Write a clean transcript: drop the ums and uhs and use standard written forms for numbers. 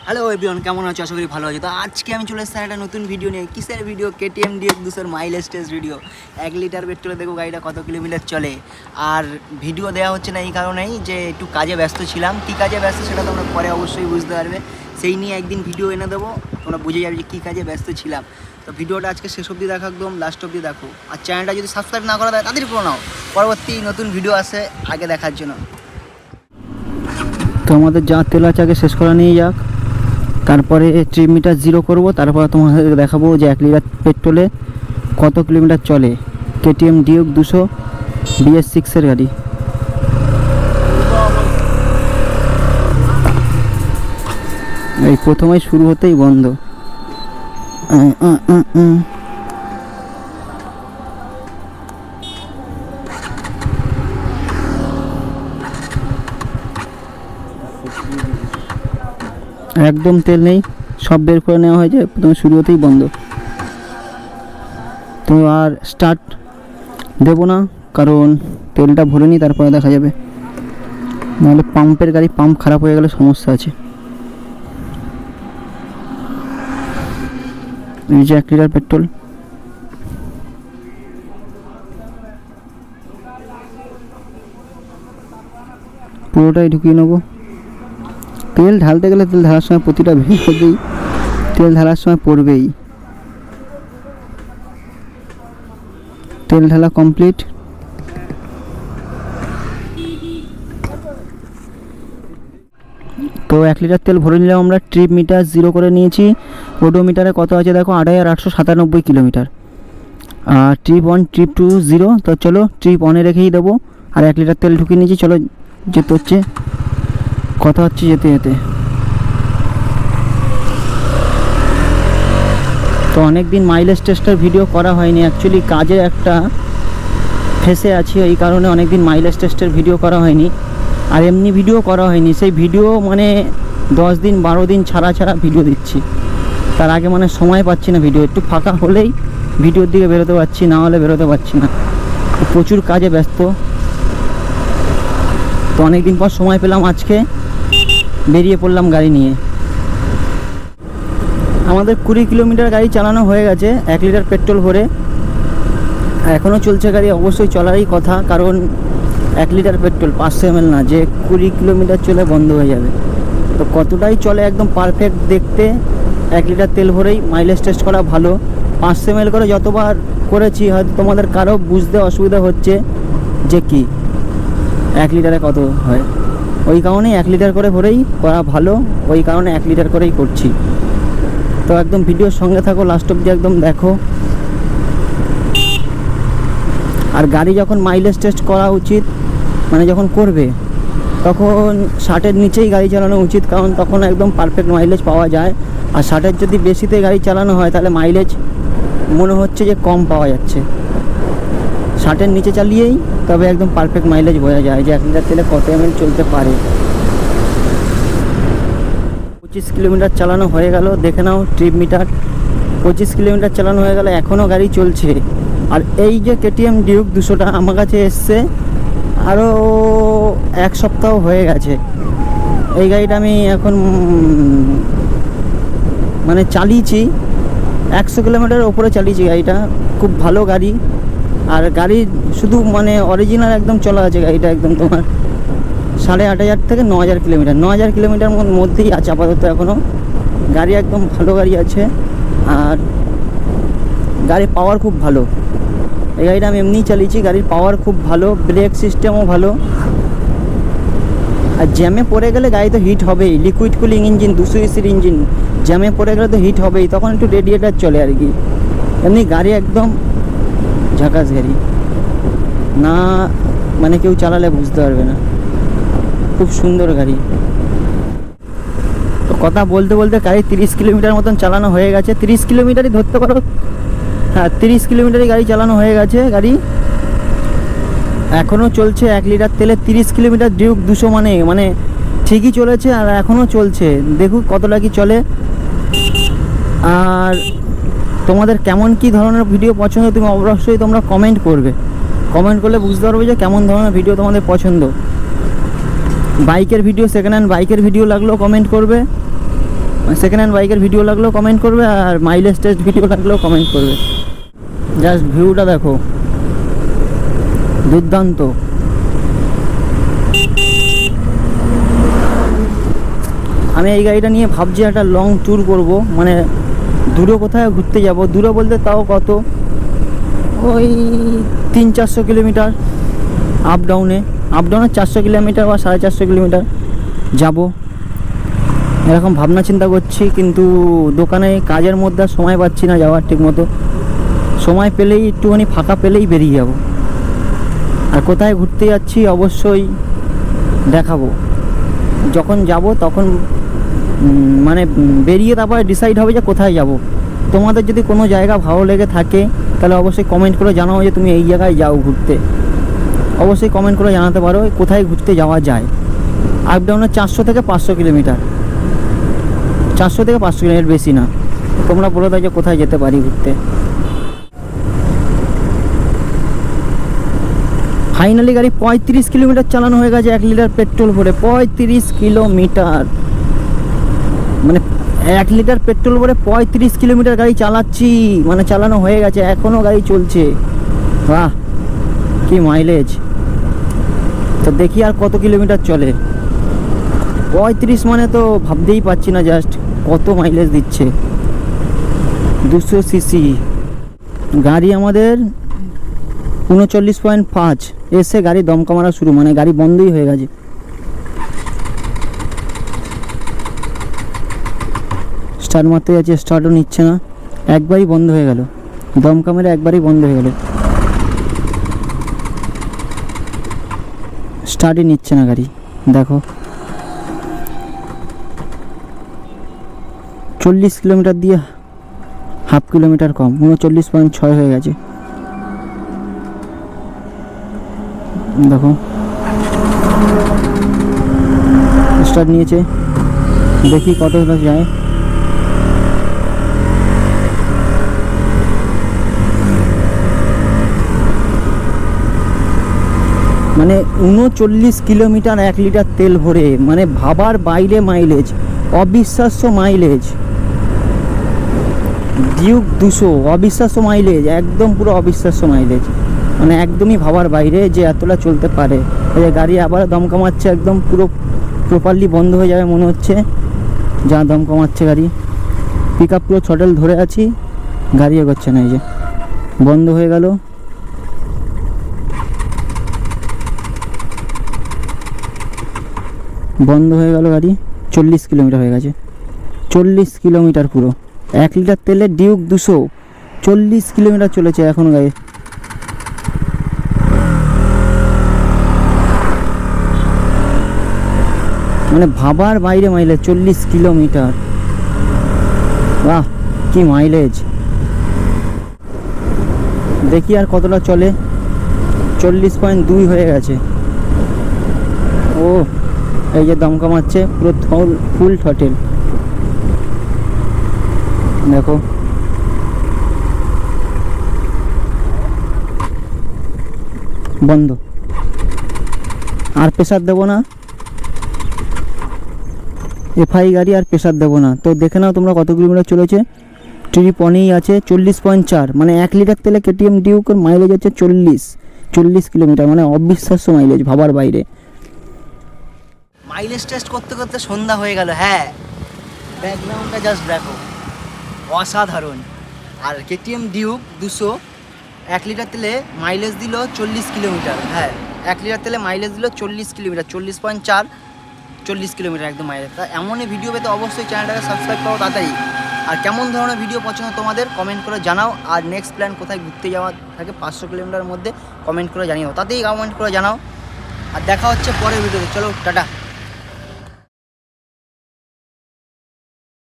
Hello everyone, কেমন আছো? আশা করি ভালো আছো। তো আজকে আমি চলে এসেছি একটা নতুন ভিডিও নিয়ে। কিসের video? KTM DX 200 mileage test video. 1 litre পেট্রোলে দেখো গাড়িটা কত কিলোমিটার চলে। আর ভিডিও দেওয়া হচ্ছে না এই কারণেই যে একটু কাজে ব্যস্ত ছিলাম। কী কাজে ব্যস্ত সেটা তোমরা পরে অবশ্যই বুঝতে পারবে। সেই নিয়ে একদিন ভিডিও এনে দেবো, তোমরা বুঝে যাবে যে কী কাজে ব্যস্ত ছিলাম। তো ভিডিওটা আজকে শেষ অবধি দেখো, একদম লাস্ট অবধি দেখো। আর চ্যানেলটা যদি সাবস্ক্রাইব না করা থাকে তাদের করে নাও, পরবর্তী নতুন ভিডিও আসে আগে দেখার জন্য। তো আমাদের যা তেল আছে আগে শেষ করা নিয়ে যাক, তারপরে ট্রিপ মিটার জিরো করব, তারপর তোমাদের দেখাবো যে 1 লিটার পেট্রোলে কত কিলোমিটার চলে। কেটিএম ডিউক 200 BS6 গাড়ি। এই প্রথমেই শুরু হতেই বন্ধ। একদম তেল নেই, সব বের করে নেওয়া হয়েছে, প্রথমে শুরু হতেই বন্ধ। তো আর স্টার্ট দেবো না, কারণ তেলটা ভরে নিই তারপরে দেখা যাবে, নাহলে পাম্পের গাড়ি, পাম্প খারাপ হয়ে গেলে সমস্যা আছে। এই যে 1 লিটার পেট্রোল, পুরোটাই ঢুকিয়ে নেবো। তেল ঢালতে গেলে তেল ঢালার সময় প্রতিটা ভিডিওতেই তেল ঢালার সময় পড়বেই। তেল ঢালা কমপ্লিট। তো 1 লিটার তেল ভরে নিলাম আমরা। ট্রিপ মিটার জিরো করে নিয়েছি। ওডোমিটারে কত আছে দেখো, 2897 কিলোমিটার। আর ট্রিপ 1 ট্রিপ 2 জিরো। তো চলো ট্রিপ 1-এ রেখেই দেবো। আর 1 লিটার তেল ঢুকিয়ে নিয়েছি, চলো যেতে হচ্ছে, কথা হচ্ছে যেতে যেতে। তো অনেক দিন মাইলেজ টেস্টের ভিডিও করা হয়নি, অ্যাকচুয়ালি কাজে একটা ফেসে আছি, এই কারণে অনেক দিন মাইলেজ টেস্টের ভিডিও করা হয়নি। আর এমনি ভিডিও করা হয়নি, সেই ভিডিও মানে 10 দিন 12 দিন ছাড়া ছাড়া ভিডিও দিচ্ছি। তার আগে মানে সময় পাচ্ছি না, ভিডিও একটু ফাঁকা হলেই ভিডিওর দিকে বেরোতে পারছি, না হলে বেরোতে পারছি না, প্রচুর কাজে ব্যস্ত। তো অনেক দিন পর সময় পেলাম, আজকে বেরিয়ে পড়লাম গাড়ি নিয়ে। আমাদের 20 কিলোমিটার গাড়ি চালানো হয়ে গেছে 1 লিটার পেট্রোল ভরে। এখনও চলছে গাড়ি, অবশ্যই চলারই কথা, কারণ 1 লিটার পেট্রোল 500 ml না, যে 20 কিলোমিটার চলে বন্ধ হয়ে যাবে। তো কতটাই চলে একদম পারফেক্ট দেখতে 1 লিটার তেল ভরেই মাইলেজ টেস্ট করা ভালো। 500 ml করে যতবার করেছি হয়তো তোমাদের কারো বুঝতে অসুবিধা হচ্ছে যে কি 1 লিটারে কত হয়, ওই কারণেই 1 লিটার করে ভরেই করা ভালো, ওই কারণে 1 লিটার করেই করছি। তো একদম ভিডিওর সঙ্গে থাকো, লাস্ট অবধি একদম দেখো। আর গাড়ি যখন মাইলেজ টেস্ট করা উচিত, মানে যখন করবে তখন 60-এর নিচেই গাড়ি চালানো উচিত, কারণ তখন একদম পারফেক্ট মাইলেজ পাওয়া যায়। আর 60-এর যদি বেশিতে গাড়ি চালানো হয় তাহলে মাইলেজ মনে হচ্ছে যে কম পাওয়া যাচ্ছে। 60-এর নিচে চালিয়েই তবে একদম পারফেক্ট মাইলেজ বোঝা যায় যে 1 লিটার তেলে কত ml চলতে পারে। 25 কিলোমিটার চালানো হয়ে গেল, দেখে নাও ট্রিপ মিটার। 25 কিলোমিটার চালানো হয়ে গেল, এখনও গাড়ি চলছে। আর এই যে কেটিএম ডিউক 200টা আমার কাছে এসছে আরও 1 সপ্তাহ হয়ে গেছে। এই গাড়িটা আমি এখন মানে চালিয়েছি 100 কিলোমিটার ওপরে চালিয়েছি গাড়িটা। খুব ভালো গাড়ি, আর গাড়ি শুধু মানে অরিজিনাল একদম চলা আছে গাড়িটা, একদম তোমার 8,500 থেকে 9,000 কিলোমিটার, 9,000 কিলোমিটার মধ্যেই আছে আপাতত এখনও। গাড়ি একদম ভালো গাড়ি আছে, আর গাড়ির পাওয়ার খুব ভালো। এই গাড়িটা আমি এমনিই চালিয়েছি, গাড়ির পাওয়ার খুব ভালো, ব্রেক সিস্টেমও ভালো। আর জ্যামে পড়ে গেলে গাড়ি তো হিট হবেই, liquid cooling engine, 200 cc engine, জ্যামে পড়ে গেলে তো হিট হবেই, তখন একটু রেডিয়েটার চলে আর কি। এমনি গাড়ি একদম ঝাকাস গাড়ি, না মানে কেউ চালালে বুঝতে পারবে না, খুব সুন্দর গাড়ি। তো কথা বলতে বলতে গাড়ি 30 কিলোমিটার মতন চালানো হয়ে গেছে, 30 কিলোমিটারই ধরতে পারো, হ্যাঁ 30 কিলোমিটারই গাড়ি চালানো হয়ে গেছে। গাড়ি এখনও চলছে 1 লিটার তেলে 30 কিলোমিটার ডিউক 200, মানে ঠিকই চলেছে, আর এখনও চলছে। দেখুক কতটা কি চলে। আর তোমাদের কেমন কি ধরনের ভিডিও পছন্দ তুমি অবশ্যই তোমরা কমেন্ট করবে, কমেন্ট করলে বুঝতে পারবে যে কেমন ধরনের ভিডিও তোমাদের পছন্দ। বাইকের ভিডিও, সেকেন্ড হ্যান্ড বাইকের ভিডিও লাগলেও কমেন্ট করবে। সেকেন্ড হ্যান্ড বাইকের ভিডিও লাগলেও কমেন্ট করবে, আর মাইলেজ টেস্ট ভিডিও লাগলেও কমেন্ট করবে। জাস্ট ভিউটা দেখো, দুর্দান্ত। আমি এই গাড়িটা নিয়ে ভাবছি একটা লং ট্যুর করব, মানে দূরে কোথায় ঘুরতে যাব। দূরে বলতে তাও কত, ওই 300-400 কিলোমিটার আপ ডাউনে 400 কিলোমিটার বা 450 কিলোমিটার যাব, এরকম ভাবনা চিন্তা করছি। কিন্তু দোকানে কাজের মধ্যে আর সময় পাচ্ছি না যাওয়ার ঠিক মতো। সময় পেলেই একটুখানি ফাঁকা পেলেই বেরিয়ে যাব। আর কোথায় ঘুরতে যাচ্ছি অবশ্যই দেখাবো। যখন যাব তখন মানে বেরিয়ে তারপরে ডিসাইড হবে যে কোথায় যাব। তোমাদের যদি কোনো জায়গা ভালো লেগে থাকে তাহলে অবশ্যই কমেন্ট করে জানাও যে তুমি এই জায়গায় যাও ঘুরতে। অবশ্যই কমেন্ট করে জানাতে পারো কোথায় ঘুরতে যাওয়া যায়। আপ ডাউনে 400 থেকে 500 কিলোমিটার, 400 থেকে 500 কিলোমিটার, বেশি না। তোমরা বলে দাও যে কোথায় যেতে পারি ঘুরতে। ফাইনালি গাড়ি 35 কিলোমিটার চালানো হয়ে গেছে 1 লিটার পেট্রোল ভরে। 35 কিলোমিটার, মানে 1 লিটার পেট্রোল ভরে 35 কিলোমিটার গাড়ি চালাচ্ছি, মানে চালানো হয়ে গেছে, এখনও গাড়ি চলছে। বাহ, কি মাইলেজ! তো দেখি আর কত কিলোমিটার চলে। 35 মানে তো ভাবতেই পারছি না জাস্ট কত মাইলেজ দিচ্ছে। 200 সিসি গাড়ি আমাদের 39.5 এসে গাড়ি দমকা মারা শুরু, মানে গাড়ি বন্ধই হয়ে গেছে। স্টার্ট মারতে যাচ্ছে, স্টার্টও নিচ্ছে না, একবারই বন্ধ হয়ে গেল। দমকা মেরে একবারই বন্ধ হয়ে গেল, স্টার্টই নিচ্ছে না গাড়ি। দেখো 40 কিলোমিটার দিয়ে হাফ কিলোমিটার কম, 39.6 হয়ে গেছে। দেখো স্টার্ট নিয়েছে, দেখি কতটা যায়। মানে 39 কিলোমিটার 1 লিটার তেল ভরে, মানে ভাবার বাইরে মাইলেজ, অবিশ্বাস্য মাইলেজ। ডিউক 200 অবিশ্বাস্য মাইলেজ, একদম পুরো অবিশ্বাস্য মাইলেজ, মানে একদমই ভাবার বাইরে যে এতটা চলতে পারে। এই যে গাড়ি আবার দম কামাচ্ছে, একদম পুরো প্রপারলি বন্ধ হয়ে যাবে মনে হচ্ছে, যা দম কামাচ্ছে গাড়ি। পিক আপ পুরো ছটেল ধরে আছি, গাড়ি এগোচ্ছে না, এই যে বন্ধ হয়ে গেল। বন্ধ হয়ে গেল গাড়ি। 40 কিলোমিটার হয়ে গেছে, 40 কিলোমিটার পুরো 1 লিটার তেলে ডিউক 200, 40 কিলোমিটার চলেছে এখন গাড়ি। মানে ভাবার বাইরে মাইলেজ, 40 কিলোমিটার। বাহ, কি মাইলেজ! দেখি আর কতটা চলে। 40.2 হয়ে গেছে। ও, এই যে দম কামাচ্ছে, পুরো ফুল থটেল। দেখো বন্ধ, আর প্রেসার দেবো না, এফআই গাড়ি আর প্রেসার দেবো না। তো দেখে নাও তোমরা কত কিলোমিটার চলেছে। ট্রিপ অনেই আছে 40.4, মানে 1 লিটার তেলে কেটিএম ডিউকের মাইলেজ আছে 40 কিলোমিটার, মানে অবিশ্বাস্য মাইলেজ, ভাবার বাইরে। মাইলেজ টেস্ট করতে করতে সন্ধ্যা হয়ে গেল। হ্যাঁ, ব্যাকগ্রাউন্ডটা জাস্ট দেখো, অসাধারণ। আর কেটিএম ডিউক 200 1 লিটার তেলে মাইলেজ দিল 40 কিলোমিটার। হ্যাঁ, 1 লিটার তেলে মাইলেজ দিল 40 কিলোমিটার, 40.4, 40 কিলোমিটার একদম মাইলেজ। তা এমনই ভিডিও পেতে অবশ্যই চ্যানেলটাকে সাবস্ক্রাইব করো তাড়াতাড়ি। আর কেমন ধরনের ভিডিও পছন্দ তোমাদের কমেন্ট করে জানাও। আর নেক্সট প্ল্যান কোথায় ঘুরতে যাওয়া থাকে 500 কিলোমিটারের মধ্যে কমেন্ট করে জানিও, তাতেই কমেন্ট করে জানাও। আর দেখা হচ্ছে পরের ভিডিওতে। চলো টাটা।